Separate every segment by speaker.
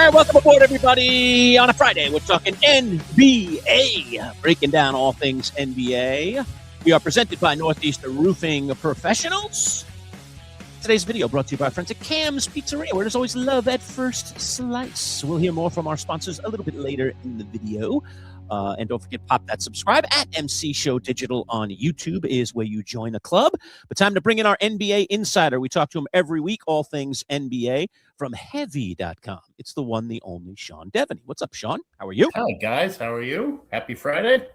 Speaker 1: right, welcome aboard, everybody. On a Friday, we're talking NBA, breaking down all things NBA. We are presented by Northeast Roofing Professionals. Today's video brought to you by our friends at Cam's Pizzeria, where there's always love at first slice. We'll hear more from our sponsors a little bit later in the video. And don't forget, pop that subscribe at MC Show Digital on YouTube is where you join the club. But time to bring in our NBA insider. We talk to him every week, all things NBA, from Heavy.com. It's the one, the only Sean Deveney. What's up, Sean? How are you?
Speaker 2: Hi, guys. How are you? Happy Friday.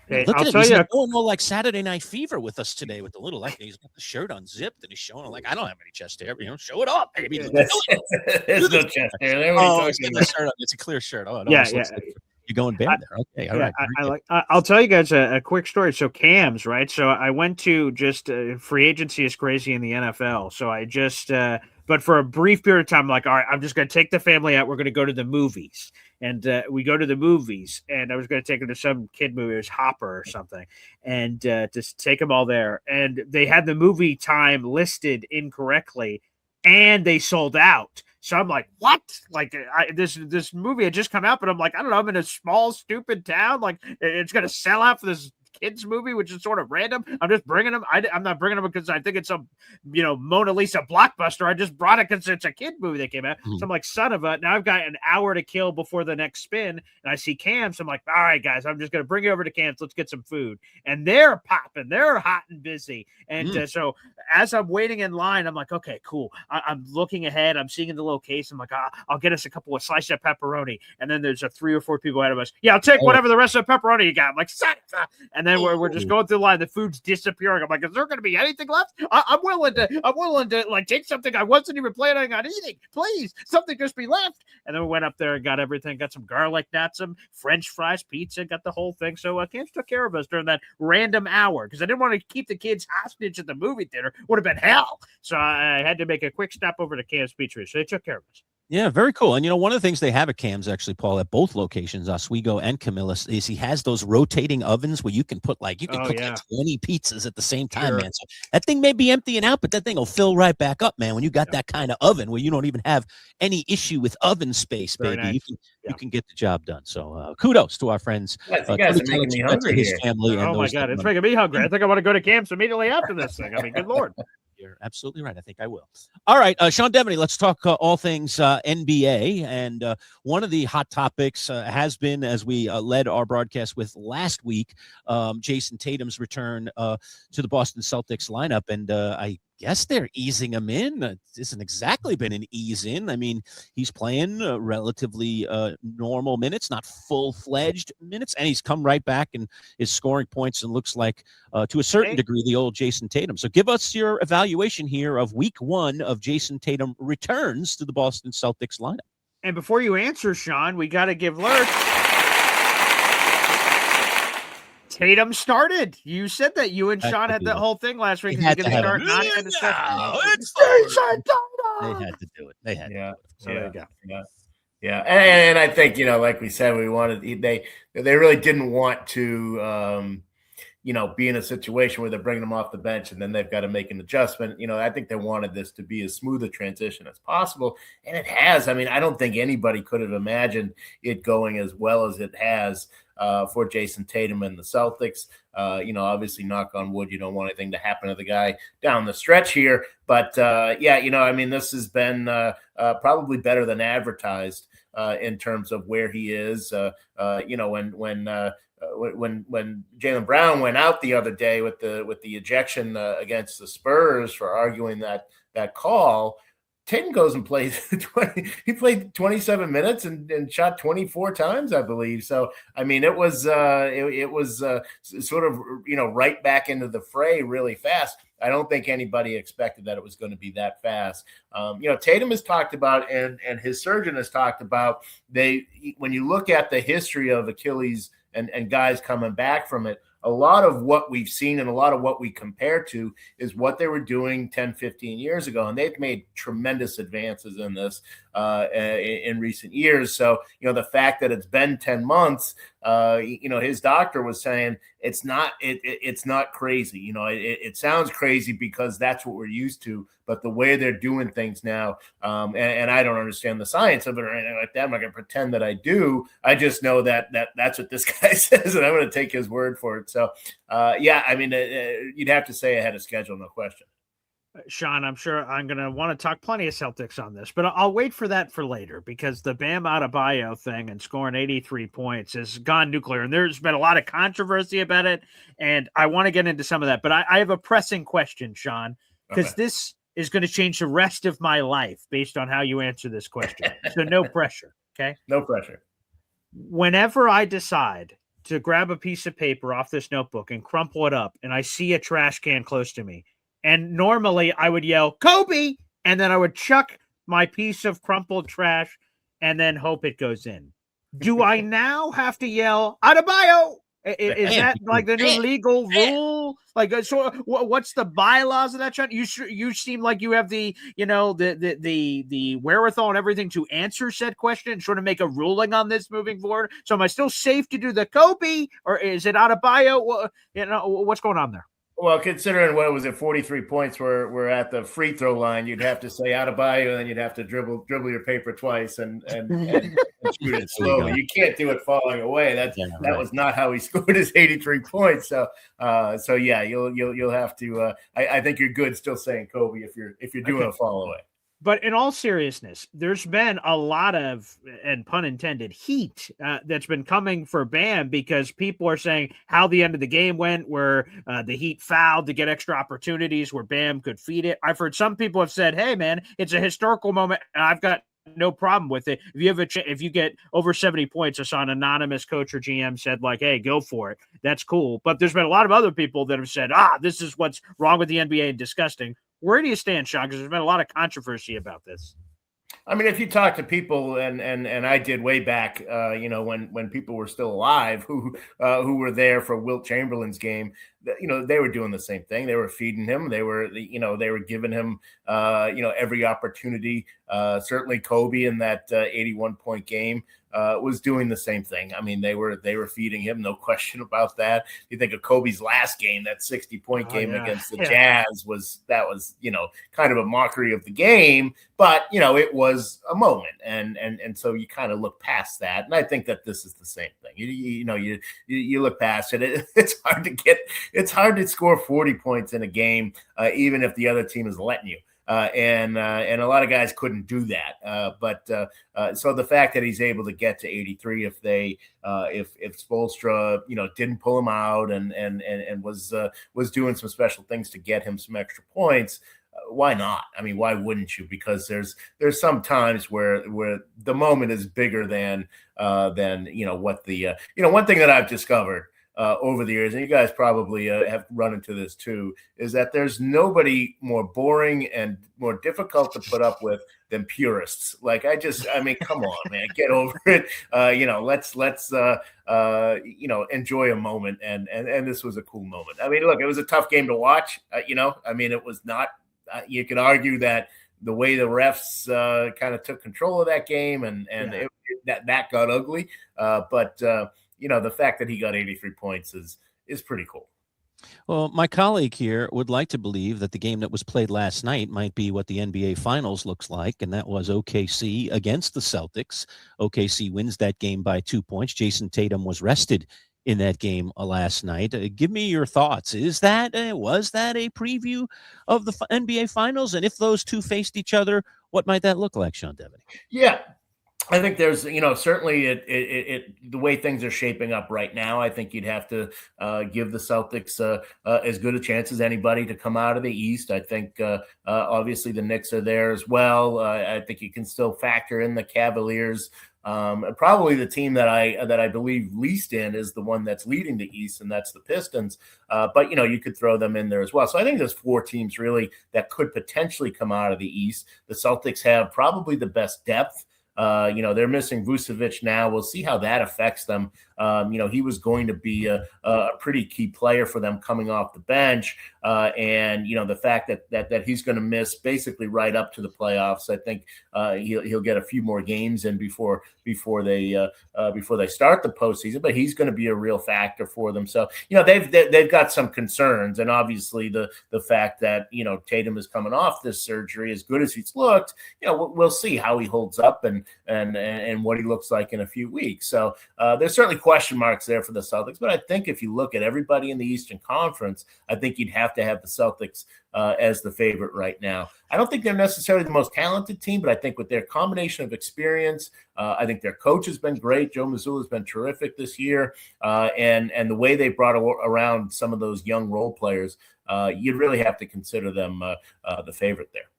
Speaker 1: Hey, look at him. He's going more like Saturday Night Fever with us today with the little, like, he's got the shirt unzipped and he's showing, like, I don't have any chest hair, but, show it up, baby.
Speaker 2: There's no chest hair there.
Speaker 1: It's a clear shirt. Oh, yeah. Like you're going bare there. Okay, all right.
Speaker 3: I'll tell you guys a quick story. So Cam's, right? So I went to just free agency is crazy in the NFL. So I just, but for a brief period of time, I'm like, all right, I'm just going to take the family out. We're going to go to the movies. And we go to the movies, and I was going to take them to some kid movie. It was Hopper or something, and just take them all there. And they had the movie time listed incorrectly, and they sold out. So I'm like, what? Like this movie had just come out, but I'm like, I don't know. I'm in a small, stupid town. Like it's going to sell out for this kids movie, which is sort of random. I'm just bringing them. I'm not bringing them because I think it's some, Mona Lisa blockbuster. I just brought it because it's a kid movie that came out. Mm-hmm. So I'm like, son of a, now I've got an hour to kill before the next spin. And I see Cam's. So I'm like, all right, guys, I'm just going to bring you over to Cam's. Let's get some food. And they're popping. They're hot and busy. And so as I'm waiting in line, I'm like, okay, cool. I'm looking ahead. I'm seeing in the little case. I'm like, I'll get us a couple of slices of pepperoni. And then there's 3 or 4 people ahead of us. Yeah, I'll take whatever the rest of the pepperoni you got. I'm like, son of a. And then we're just going through the line. The food's disappearing. I'm like, is there going to be anything left? I'm willing to like take something I wasn't even planning on eating. Please, something just be left. And then we went up there and got everything. Got some garlic nuts, some French fries, pizza. Got the whole thing. So Cam's took care of us during that random hour because I didn't want to keep the kids hostage at the movie theater. Would have been hell. So I had to make a quick stop over to Cam's Pizzeria. So they took care of us.
Speaker 1: Yeah, very cool. And, one of the things they have at Cam's, actually, Paul, at both locations, Oswego and Camillus, is he has those rotating ovens where you can put, like 20 pizzas at the same time, man. So that thing may be emptying out, but that thing will fill right back up, man, when you got that kind of oven where you don't even have any issue with oven space, baby. Nice. You can get the job done. So kudos to our friends.
Speaker 2: You guys are making me hungry
Speaker 1: his
Speaker 2: here.
Speaker 1: family.
Speaker 3: Oh, my God. It's making me hungry. I think I want to go to Cam's immediately after this thing. I mean, good Lord.
Speaker 1: You're absolutely right. I think I will. All right, Sean Deveney, let's talk all things NBA. And one of the hot topics has been, as we led our broadcast with last week, Jason Tatum's return to the Boston Celtics lineup. And I guess they're easing him in. It hasn't exactly been an ease in. I mean, he's playing relatively normal minutes, not full-fledged minutes, and he's come right back and is scoring points and looks like, to a certain degree, the old Jason Tatum. So give us your evaluation here of week 1 of Jason Tatum returns to the Boston Celtics lineup.
Speaker 3: And before you answer, Sean, we got to give Lurch. Tatum started. You said that you and Sean had that whole thing last week.
Speaker 1: They had to
Speaker 3: start
Speaker 1: not
Speaker 3: going to
Speaker 1: They had to do it. They had to do it.
Speaker 3: So there you go.
Speaker 2: Yeah. And I think, like we said, they really didn't want to, be in a situation where they're bringing them off the bench and then they've got to make an adjustment. I think they wanted this to be as smooth a transition as possible. And it has. I mean, I don't think anybody could have imagined it going as well as it has for Jason Tatum and the Celtics. Obviously, knock on wood, you don't want anything to happen to the guy down the stretch here. But, this has been probably better than advertised in terms of where he is. When Jaylen Brown went out the other day with the ejection against the Spurs for arguing that call, Tatum goes and plays 20. He played 27 minutes and shot 24 times, I believe. So I mean, it was sort of right back into the fray really fast. I don't think anybody expected that it was going to be that fast. Tatum has talked about, and his surgeon has talked about, when you look at the history of Achilles and guys coming back from it, a lot of what we've seen and a lot of what we compare to is what they were doing 10, 15 years ago. And they've made tremendous advances in this. in recent years. So, the fact that it's been 10 months, his doctor was saying it's not crazy. It sounds crazy because that's what we're used to, but the way they're doing things now, and I don't understand the science of it or anything like that. I'm not going to pretend that I do. I just know that's what this guy says, and I'm going to take his word for it. So, you'd have to say ahead of schedule, no question.
Speaker 3: Sean, I'm sure I'm going to want to talk plenty of Celtics on this, but I'll wait for that for later because the Bam Adebayo thing and scoring 83 points has gone nuclear, and there's been a lot of controversy about it, and I want to get into some of that. But I have a pressing question, Sean, because this is going to change the rest of my life based on how you answer this question. So no pressure, okay?
Speaker 2: No pressure.
Speaker 3: Whenever I decide to grab a piece of paper off this notebook and crumple it up, and I see a trash can close to me, and normally I would yell, Kobe, and then I would chuck my piece of crumpled trash and then hope it goes in. Do I now have to yell, Adebayo? Is that like the new legal rule? Like, so what's the bylaws of that, Sean? You seem like you have the wherewithal and everything to answer said question and sort of make a ruling on this moving forward. So am I still safe to do the Kobe, or is it Adebayo? What's going on there?
Speaker 2: Well, considering what was it, 43 points were at the free throw line, you'd have to say Adebayo, and then you'd have to dribble your paper twice and shoot it slowly. You can't do it falling away. That was not how he scored his 83 points. So yeah, you'll have to. I think you're good still saying Kobe if you're doing a fall away.
Speaker 3: But in all seriousness, there's been a lot of, and pun intended, heat that's been coming for Bam because people are saying how the end of the game went, where the Heat fouled to get extra opportunities where Bam could feed it. I've heard some people have said, hey, man, it's a historical moment, and I've got no problem with it. If you get over 70 points, I saw an anonymous coach or GM said, like, hey, go for it. That's cool. But there's been a lot of other people that have said, this is what's wrong with the NBA and disgusting. Where do you stand, Sean? Because there's been a lot of controversy about this.
Speaker 2: I mean, if you talk to people, and I did way back, when people were still alive, who were there for Wilt Chamberlain's game, they were doing the same thing. They were feeding him. They were giving him, every opportunity. Certainly Kobe in that 81-point game was doing the same thing. I mean, they were feeding him, no question about that. You think of Kobe's last game, that 60-point game against the Jazz was kind of a mockery of the game, but it was a moment, and so you kind of look past that, and I think that this is the same thing. You look past it. It's hard to score 40 points in a game, even if the other team is letting you. And a lot of guys couldn't do that. But so the fact that he's able to get to 83, if Spoelstra, didn't pull him out and was doing some special things to get him some extra points, why not? I mean, why wouldn't you? Because there's some times where the moment is bigger than what the one thing that I've discovered over the years, and you guys probably have run into this too, is that there's nobody more boring and more difficult to put up with than purists. Like, come on, man, get over it. Let's enjoy a moment, and this was a cool moment. I mean, look, it was a tough game to watch. It was not. You could argue that the way the refs kind of took control of that game, and that got ugly. But the fact that he got 83 points is pretty cool.
Speaker 1: Well, my colleague here would like to believe that the game that was played last night might be what the NBA Finals looks like, and that was OKC against the Celtics. OKC wins that game by 2 points. Jason Tatum was rested in that game last night. Give me your thoughts. Was that a preview of the NBA Finals? And if those two faced each other, what might that look like, Sean Deveney?
Speaker 2: Yeah. I think there's, certainly the way things are shaping up right now, I think you'd have to give the Celtics as good a chance as anybody to come out of the East. I think obviously the Knicks are there as well. I think you can still factor in the Cavaliers. Probably the team that I believe least in is the one that's leading the East, and that's the Pistons. But you could throw them in there as well. So I think there's four teams really that could potentially come out of the East. The Celtics have probably the best depth They're missing Vucevic now. We'll see how that affects them. He was going to be a pretty key player for them coming off the bench. And the fact that he's going to miss basically right up to the playoffs, I think he'll get a few more games in before they start the postseason. But he's going to be a real factor for them. So they've got some concerns, and obviously the fact that Tatum is coming off this surgery, as good as he's looked, we'll see how he holds up and what he looks like in a few weeks. So there's certainly question marks there for the Celtics. But I think if you look at everybody in the Eastern Conference, I think you'd have to have the Celtics as the favorite right now. I don't think they're necessarily the most talented team, but I think with their combination of experience, I think their coach has been great. Joe Mazzulla has been terrific this year. And the way they brought around some of those young role players, you'd really have to consider them the favorite there.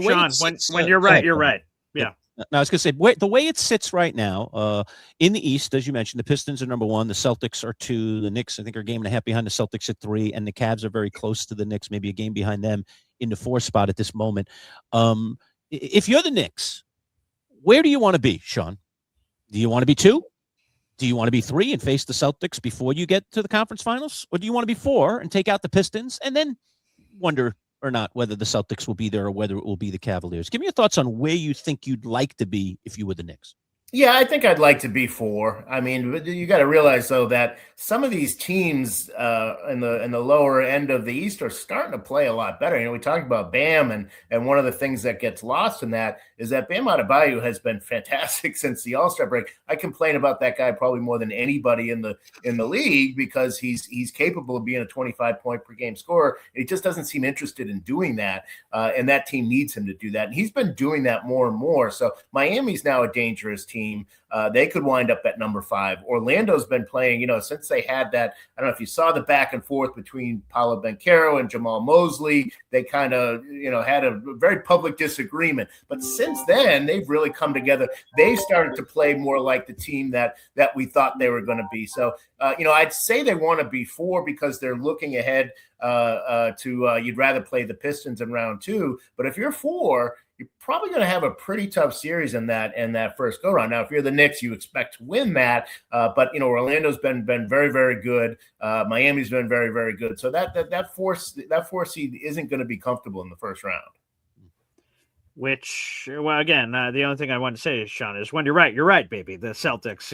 Speaker 3: Sean, when you're right, you're right. Yeah.
Speaker 1: Now, I was going to say, the way it sits right now in the East, as you mentioned, the Pistons are number 1. The Celtics are 2. The Knicks, I think, are a game and a half behind the Celtics at 3. And the Cavs are very close to the Knicks, maybe a game behind them in the 4th spot at this moment. If you're the Knicks, where do you want to be, Sean? Do you want to be 2? Do you want to be 3 and face the Celtics before you get to the conference finals? Or do you want to be 4 and take out the Pistons and then wonder or not whether the Celtics will be there or whether it will be the Cavaliers? Give me your thoughts on where you think you'd like to be if you were the Knicks.
Speaker 2: Yeah, I think I'd like to be 4. I mean, you got to realize, though, that some of these teams in the lower end of the East are starting to play a lot better. We talked about Bam, and one of the things that gets lost in that is that Bam Adebayo has been fantastic since the All-Star break. I complain about that guy probably more than anybody in the league because he's capable of being a 25-point per game scorer. He just doesn't seem interested in doing that, and that team needs him to do that. And he's been doing that more and more. So Miami's now a dangerous team. They could wind up at number 5. Orlando's been playing, since they had that. I don't know if you saw the back and forth between Paolo Banchero and Jamal Mosley. They kind of, had a very public disagreement. But since then, they've really come together. They've started to play more like the team that we thought they were going to be. So, I'd say they want to be 4 because they're looking ahead to you'd rather play the Pistons in round 2. But if you're 4, you're probably going to have a pretty tough series in that first go round. Now, if you're the Knicks, you expect to win that, but Orlando's been very, very good. Miami's been very, very good. So that 4 seed isn't going to be comfortable in the first round.
Speaker 3: Which, well, again, the only thing I want to say, Sean, is when you're right, baby. The Celtics,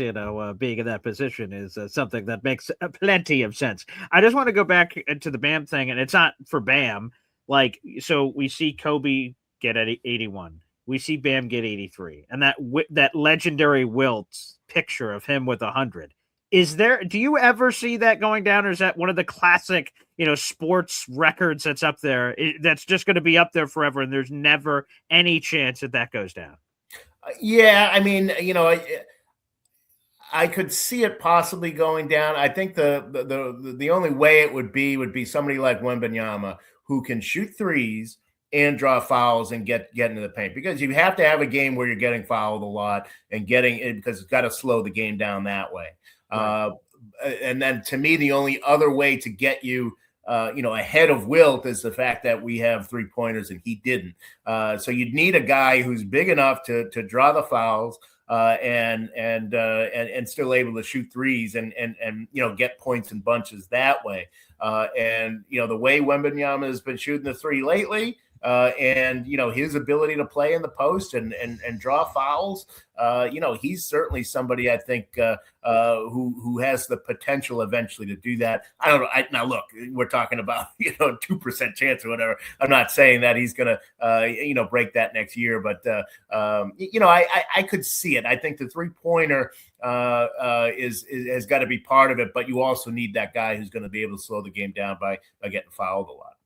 Speaker 3: being in that position is something that makes plenty of sense. I just want to go back to the Bam thing, and it's not for Bam. So we see Kobe get at 81. We see Bam get 83. And that legendary Wilt picture of him with 100. Do you ever see that going down, or is that one of the classic, sports records that's up there? That's just going to be up there forever, and there's never any chance that goes down?
Speaker 2: Yeah, I mean, I could see it possibly going down. I think the only way it would be somebody like Wembanyama who can shoot threes and draw fouls and get into the paint, because you have to have a game where you're getting fouled a lot and getting it, because it's got to slow the game down that way. Right. And then to me, the only other way to get you, ahead of Wilt is the fact that we have 3-pointers and he didn't. So you'd need a guy who's big enough to draw the fouls and still able to shoot threes and get points in bunches that way. And the way Wembanyama has been shooting the 3 lately, and his ability to play in the post and draw fouls, he's certainly somebody I think who has the potential eventually to do that. I don't know. Now look, we're talking about 2% chance or whatever. I'm not saying that he's gonna break that next year, but I could see it. I think the 3-pointer has got to be part of it, but you also need that guy who's going to be able to slow the game down by getting fouled a lot.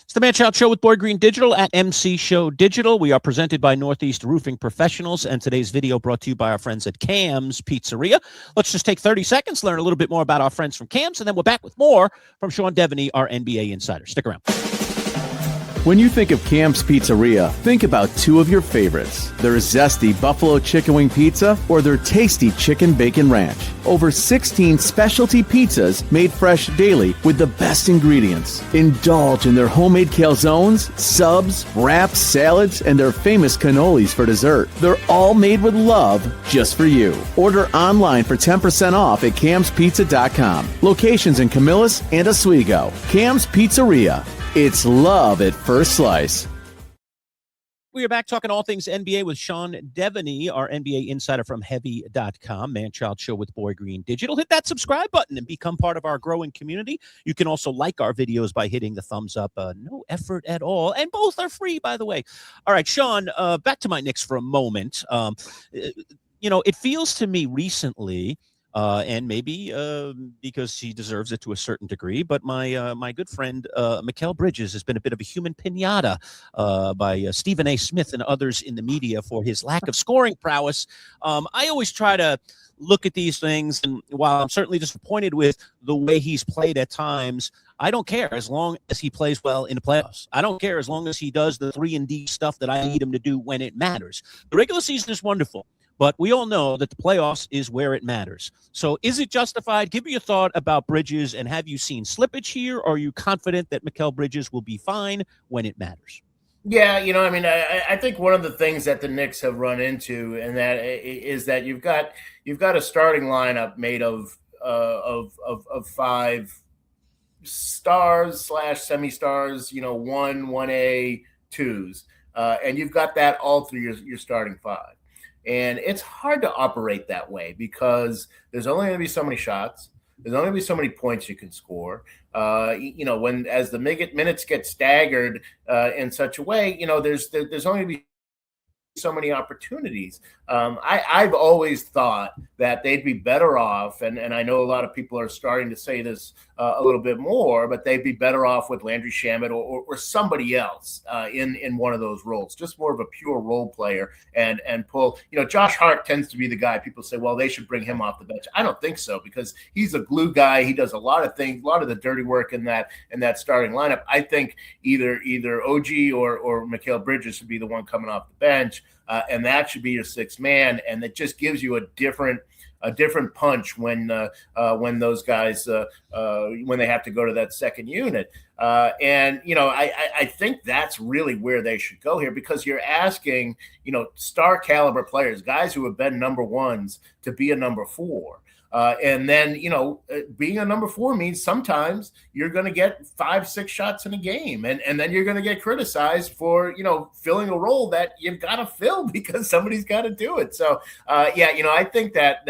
Speaker 1: It's the Manchild Show with Boyd Green Digital at MC Show Digital. We are presented by Northeast Roofing Professionals, and today's video brought to you by our friends at Cam's Pizzeria. Let's just take 30 seconds, learn a little bit more about our friends from Cam's, and then we're back with more from Sean Deveney, our NBA insider. Stick around.
Speaker 4: When you think of Cam's Pizzeria, think about two of your favorites. Their zesty buffalo chicken wing pizza or their tasty chicken bacon ranch. Over 16 specialty pizzas made fresh daily with the best ingredients. Indulge in their homemade calzones, subs, wraps, salads, and their famous cannolis for dessert. They're all made with love just for you. Order online for 10% off at camspizza.com. Locations in Camillus and Oswego. Cam's Pizzeria. It's love at first slice.
Speaker 1: We are back talking all things NBA with Sean Deveney, our NBA insider from Heavy.com, Manchild Show with Boy Green Digital. Hit that subscribe button and become part of our growing community. You can also like our videos by hitting the thumbs up. No effort at all. And both are free, by the way. All right, Sean, back to my Knicks for a moment. It feels to me recently, and maybe because he deserves it to a certain degree, but my good friend Mikal Bridges has been a bit of a human pinata by Stephen A. Smith and others in the media for his lack of scoring prowess. I always try to look at these things, and while I'm certainly disappointed with the way he's played at times, I don't care as long as he plays well in the playoffs. I don't care as long as he does the 3-and-D stuff that I need him to do when it matters. The regular season is wonderful, but we all know that the playoffs is where it matters. So is it justified? Give me a thought about Bridges, and have you seen slippage here? Or are you confident that Mikal Bridges will be fine when it matters?
Speaker 2: Yeah, I think one of the things that the Knicks have run into, and that is that you've got a starting lineup made of 5 stars / semi-stars, 1A, 2s, and you've got that all through your starting 5. And it's hard to operate that way because there's only going to be so many shots. There's only going to be so many points you can score. As the minutes get staggered in such a way, there's only going to be so many opportunities. I've always thought that they'd be better off, and I know a lot of people are starting to say this a little bit more, but they'd be better off with Landry Shamet or somebody else in one of those roles, just more of a pure role player and pull. Josh Hart tends to be the guy people say, well, they should bring him off the bench. I don't think so, because he's a glue guy. He does a lot of things, a lot of the dirty work in that starting lineup. I think either OG or Mikal Bridges should be the one coming off the bench. And that should be your 6th man, and it just gives you a different punch when those guys when they have to go to that second unit. I think that's really where they should go here, because you're asking star caliber players, guys who have been number 1s, to be a number 4. And then, being a number 4 means sometimes you're going to get 5-6 shots in a game. And then you're going to get criticized for, filling a role that you've got to fill because somebody's got to do it. So, I think that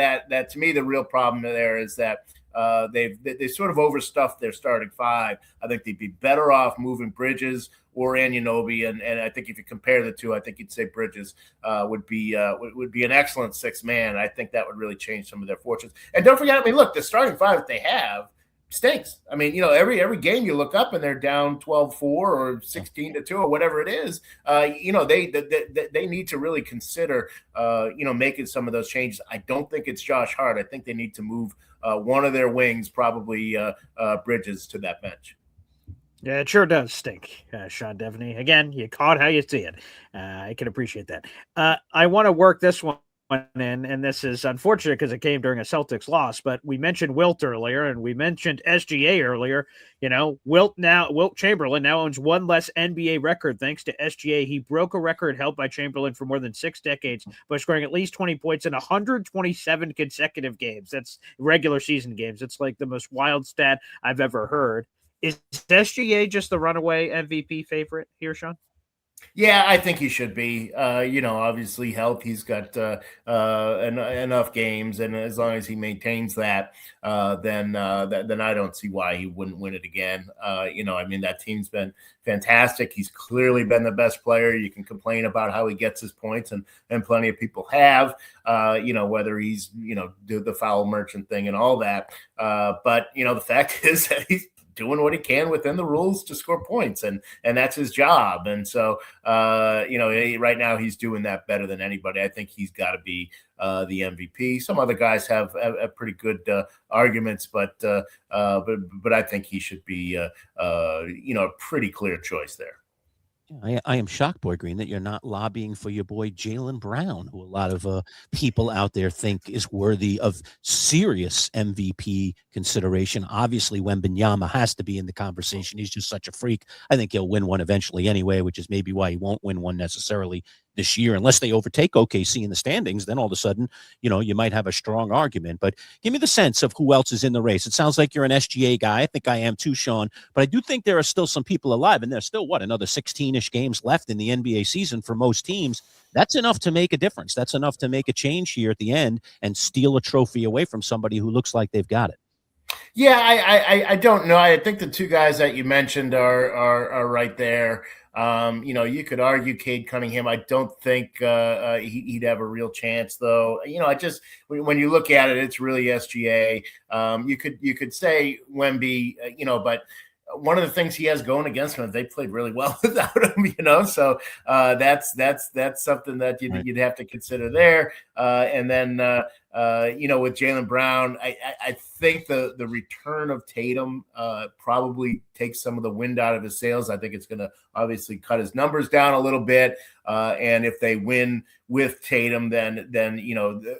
Speaker 2: to me, the real problem there is that they sort of overstuffed their starting 5. I think they'd be better off moving Bridges or Anunoby, and I think if you compare the two, I think you'd say Bridges would be an excellent 6th man. I think that would really change some of their fortunes. And don't forget, look, the starting 5 that they have stinks. Every game you look up and they're down 12-4 or 16-2 or whatever it is. They need to really consider making some of those changes. I don't think it's Josh Hart. I think they need to move one of their wings, probably Bridges, to that bench.
Speaker 3: Yeah, it sure does stink, Sean Deveney. Again, you caught how you see it. I can appreciate that. I want to work this one in, and this is unfortunate because it came during a Celtics loss, but we mentioned Wilt earlier, and we mentioned SGA earlier. Wilt Chamberlain now owns one less NBA record thanks to SGA. He broke a record held by Chamberlain for more than 6 decades by scoring at least 20 points in 127 consecutive games. That's regular season games. It's like the most wild stat I've ever heard. Is SGA just the runaway MVP favorite here, Sean?
Speaker 2: Yeah, I think he should be. Obviously health. He's got enough games, and as long as he maintains that, then I don't see why he wouldn't win it again. That team's been fantastic. He's clearly been the best player. You can complain about how he gets his points, and plenty of people have. Whether he's the foul merchant thing and all that. But the fact is that he's doing what he can within the rules to score points, and that's his job. And so, right now he's doing that better than anybody. I think he's got to be the MVP. Some other guys have pretty good arguments, but I think he should be a pretty clear choice there.
Speaker 1: I am shocked, Boy Green, that you're not lobbying for your boy Jaylen Brown, who a lot of people out there think is worthy of serious MVP consideration. Obviously, Wembanyama has to be in the conversation. He's just such a freak. I think he'll win one eventually anyway, which is maybe why he won't win one necessarily this year, unless they overtake OKC in the standings. Then all of a sudden, you might have a strong argument. But give me the sense of who else is in the race. It sounds like you're an SGA guy. I think I am too, Sean. But I do think there are still some people alive, and there's still, another 16-ish games left in the NBA season for most teams. That's enough to make a difference. That's enough to make a change here at the end and steal a trophy away from somebody who looks like they've got it.
Speaker 2: Yeah, I don't know. I think the two guys that you mentioned are right there. You could argue Cade Cunningham. I don't think he'd have a real chance, though. I just when you look at it, it's really SGA. You could say Wemby, but one of the things he has going against him is they played really well without him, So that's something that you'd have to consider there. And then with Jaylen Brown, I think the return of Tatum probably takes some of the wind out of his sails. I think it's going to obviously cut his numbers down a little bit. And if they win with Tatum, then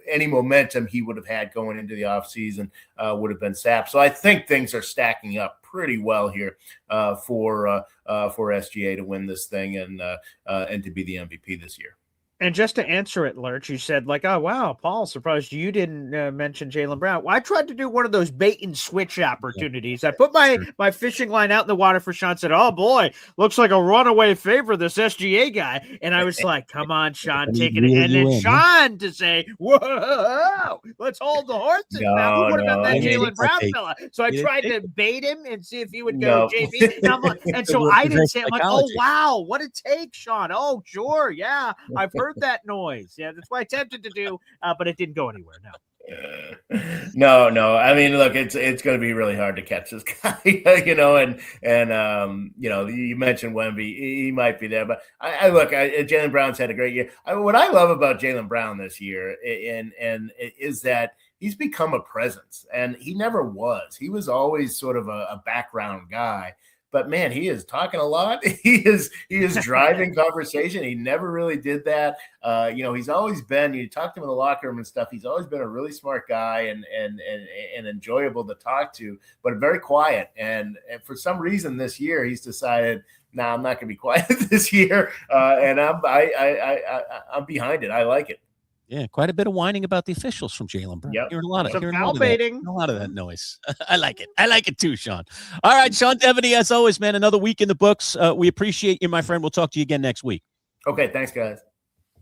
Speaker 2: any momentum he would have had going into the offseason would have been sapped. So I think things are stacking up pretty well here for SGA to win this thing and to be the MVP this year.
Speaker 3: And just to answer it, Lurch, you said oh, wow, Paul, surprised you didn't mention Jaylen Brown. Well, I tried to do one of those bait and switch opportunities. I put my fishing line out in the water for Sean, said, oh, boy, looks like a runaway favorite, this SGA guy. And I was like, come on, Sean, take it. And then Sean to say, whoa, let's hold the horses. Now, who would have been that Jaylen Brown fella? So I tried to bait him and see if he would go JB. And so I didn't say, I'm like, oh, wow, what a take, Sean. Oh, sure, yeah, I've heard that noise. Yeah, that's what I attempted to do, but it didn't go anywhere.
Speaker 2: No. I mean, look, it's going to be really hard to catch this guy, and you mentioned Wemby, he might be there, but I look, Jaylen Brown's had a great year. What I love about Jaylen Brown this year and is that he's become a presence, and he never was. He was always sort of a background guy. But man, he is talking a lot. He is driving conversation. He never really did that. He's always been. You talk to him in the locker room and stuff. He's always been a really smart guy and enjoyable to talk to, but very quiet. And for some reason this year, he's decided, nah, I'm not going to be quiet this year. And I'm behind it. I like it.
Speaker 1: Yeah, quite a bit of whining about the officials from Jaylen Brown.
Speaker 2: Yep.
Speaker 1: Hearing a lot of that noise. I like it. I like it too, Sean. All right, Sean Deveney, as always, man, another week in the books. We appreciate you, my friend. We'll talk to you again next week.
Speaker 2: Okay, thanks, guys.